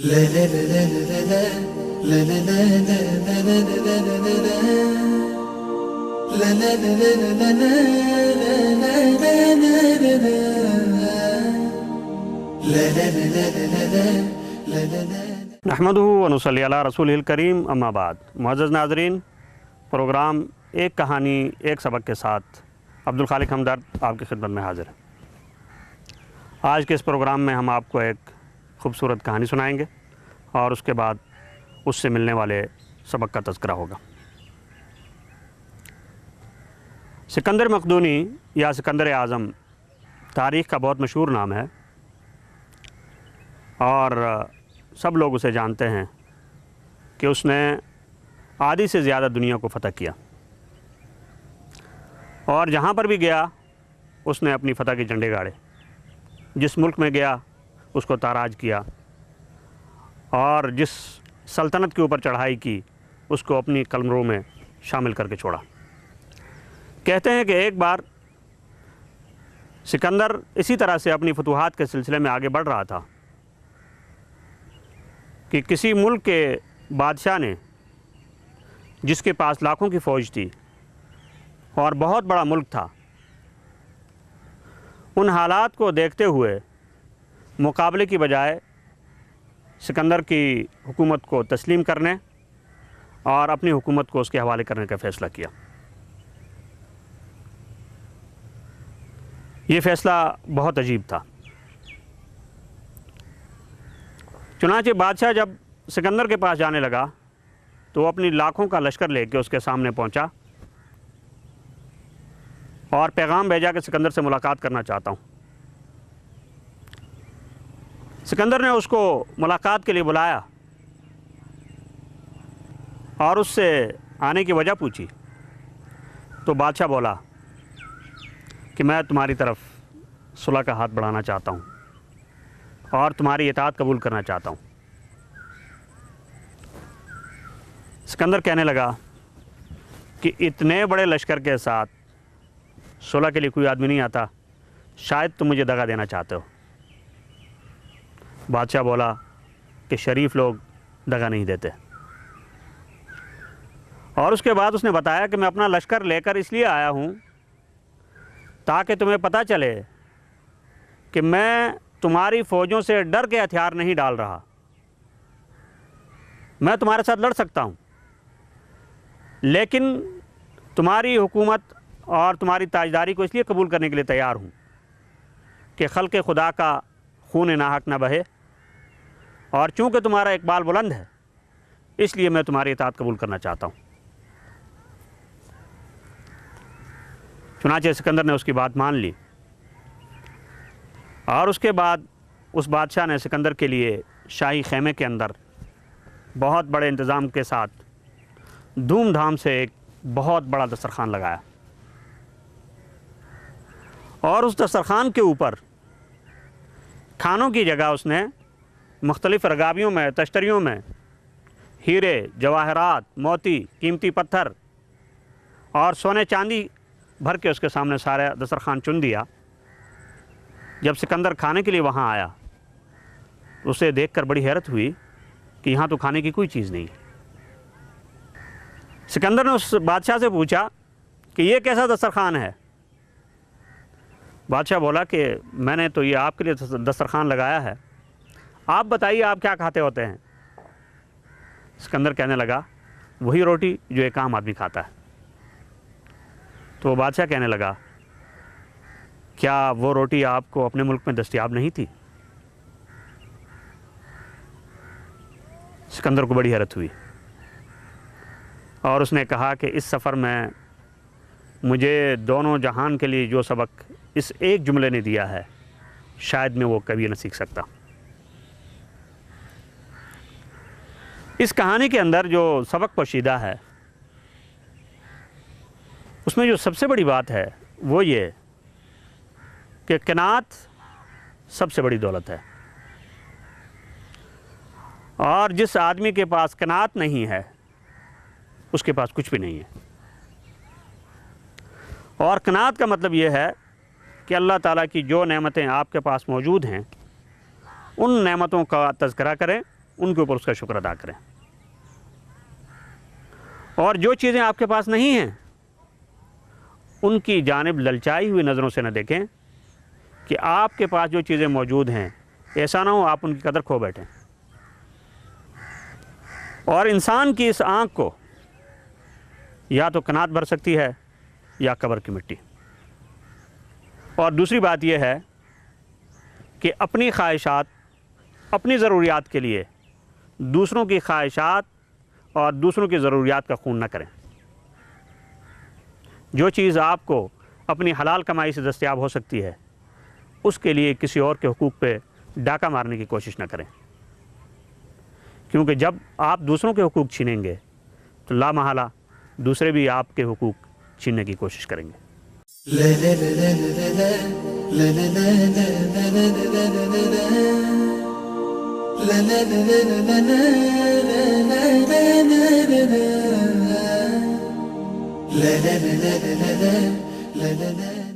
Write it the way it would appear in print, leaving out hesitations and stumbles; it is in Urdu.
نحمدہ و نصلی علی رسولہ الکریم اما بعد۔ معزز ناظرین، پروگرام ایک کہانی ایک سبق کے ساتھ عبدالخالق ہمدرد آپ کی خدمت میں حاضر ہے۔ آج کے اس پروگرام میں ہم آپ کو ایک خوبصورت کہانی سنائیں گے اور اس کے بعد اس سے ملنے والے سبق کا تذکرہ ہوگا۔ سکندر مقدونی یا سکندر اعظم تاریخ کا بہت مشہور نام ہے اور سب لوگ اسے جانتے ہیں کہ اس نے آدھی سے زیادہ دنیا کو فتح کیا اور جہاں پر بھی گیا اس نے اپنی فتح کے جھنڈے گاڑے، جس ملک میں گیا اس کو تاراج کیا اور جس سلطنت کے اوپر چڑھائی کی اس کو اپنی قلمرو میں شامل کر کے چھوڑا۔ کہتے ہیں کہ ایک بار سکندر اسی طرح سے اپنی فتوحات کے سلسلے میں آگے بڑھ رہا تھا کہ کسی ملک کے بادشاہ نے، جس کے پاس لاکھوں کی فوج تھی اور بہت بڑا ملک تھا، ان حالات کو دیکھتے ہوئے مقابلے کی بجائے سکندر کی حکومت کو تسلیم کرنے اور اپنی حکومت کو اس کے حوالے کرنے کا فیصلہ کیا۔ یہ فیصلہ بہت عجیب تھا۔ چنانچہ بادشاہ جب سکندر کے پاس جانے لگا تو وہ اپنی لاکھوں کا لشکر لے کے اس کے سامنے پہنچا اور پیغام بھیجا کہ سکندر سے ملاقات کرنا چاہتا ہوں۔ سکندر نے اس کو ملاقات کے لیے بلایا اور اس سے آنے کی وجہ پوچھی تو بادشاہ بولا کہ میں تمہاری طرف صلح کا ہاتھ بڑھانا چاہتا ہوں اور تمہاری اطاعت قبول کرنا چاہتا ہوں۔ سکندر کہنے لگا کہ اتنے بڑے لشکر کے ساتھ صلح کے لیے کوئی آدمی نہیں آتا، شاید تم مجھے دغا دینا چاہتے ہو۔ بادشاہ بولا کہ شریف لوگ دغا نہیں دیتے، اور اس کے بعد اس نے بتایا کہ میں اپنا لشکر لے کر اس لیے آیا ہوں تاکہ تمہیں پتہ چلے کہ میں تمہاری فوجوں سے ڈر کے ہتھیار نہیں ڈال رہا، میں تمہارے ساتھ لڑ سکتا ہوں، لیکن تمہاری حکومت اور تمہاری تاجداری کو اس لیے قبول کرنے کے لیے تیار ہوں کہ خلق خدا کا خون ناحق نہ بہے، اور چونکہ تمہارا اقبال بلند ہے اس لیے میں تمہاری اطاعت قبول کرنا چاہتا ہوں۔ چنانچہ سکندر نے اس کی بات مان لی اور اس کے بعد اس بادشاہ نے سکندر کے لیے شاہی خیمے کے اندر بہت بڑے انتظام کے ساتھ دھوم دھام سے ایک بہت بڑا دسترخوان لگایا اور اس دسترخوان کے اوپر کھانوں کی جگہ اس نے مختلف رغابیوں میں، تشتریوں میں ہیرے، جواہرات، موتی، قیمتی پتھر اور سونے چاندی بھر کے اس کے سامنے سارا دسترخوان چن دیا۔ جب سکندر کھانے کے لیے وہاں آیا تو اسے دیکھ کر بڑی حیرت ہوئی کہ یہاں تو کھانے کی کوئی چیز نہیں۔ سکندر نے اس بادشاہ سے پوچھا کہ یہ کیسا دسترخوان ہے؟ بادشاہ بولا کہ میں نے تو یہ آپ کے لیے دسترخوان لگایا ہے، آپ بتائیے آپ کیا کھاتے ہوتے ہیں؟ سکندر کہنے لگا وہی روٹی جو ایک عام آدمی کھاتا ہے۔ تو وہ بادشاہ کہنے لگا کیا وہ روٹی آپ کو اپنے ملک میں دستیاب نہیں تھی؟ سکندر کو بڑی حیرت ہوئی اور اس نے کہا کہ اس سفر میں مجھے دونوں جہان کے لیے جو سبق اس ایک جملے نے دیا ہے شاید میں وہ کبھی نہ سیکھ سکتا۔ اس کہانی کے اندر جو سبق پوشیدہ ہے اس میں جو سب سے بڑی بات ہے وہ یہ کہ قناعت سب سے بڑی دولت ہے، اور جس آدمی کے پاس قناعت نہیں ہے اس کے پاس کچھ بھی نہیں ہے۔ اور قناعت کا مطلب یہ ہے کہ اللہ تعالیٰ کی جو نعمتیں آپ کے پاس موجود ہیں ان نعمتوں کا تذکرہ کریں ان کے اوپر اس کا شکر ادا کریں، اور جو چیزیں آپ کے پاس نہیں ہیں ان کی جانب للچائی ہوئی نظروں سے نہ دیکھیں کہ آپ کے پاس جو چیزیں موجود ہیں ایسا نہ ہو آپ ان کی قدر کھو بیٹھیں۔ اور انسان کی اس آنکھ کو یا تو کنات بھر سکتی ہے یا قبر کی مٹی۔ اور دوسری بات یہ ہے کہ اپنی خواہشات، اپنی ضروریات کے لیے دوسروں کی خواہشات اور دوسروں کی ضروریات کا خون نہ کریں۔ جو چیز آپ کو اپنی حلال کمائی سے دستیاب ہو سکتی ہے اس کے لیے کسی اور کے حقوق پہ ڈاکہ مارنے کی کوشش نہ کریں، کیونکہ جب آپ دوسروں کے حقوق چھینیں گے تو لا محالہ دوسرے بھی آپ کے حقوق چھیننے کی کوشش کریں گے۔ la la la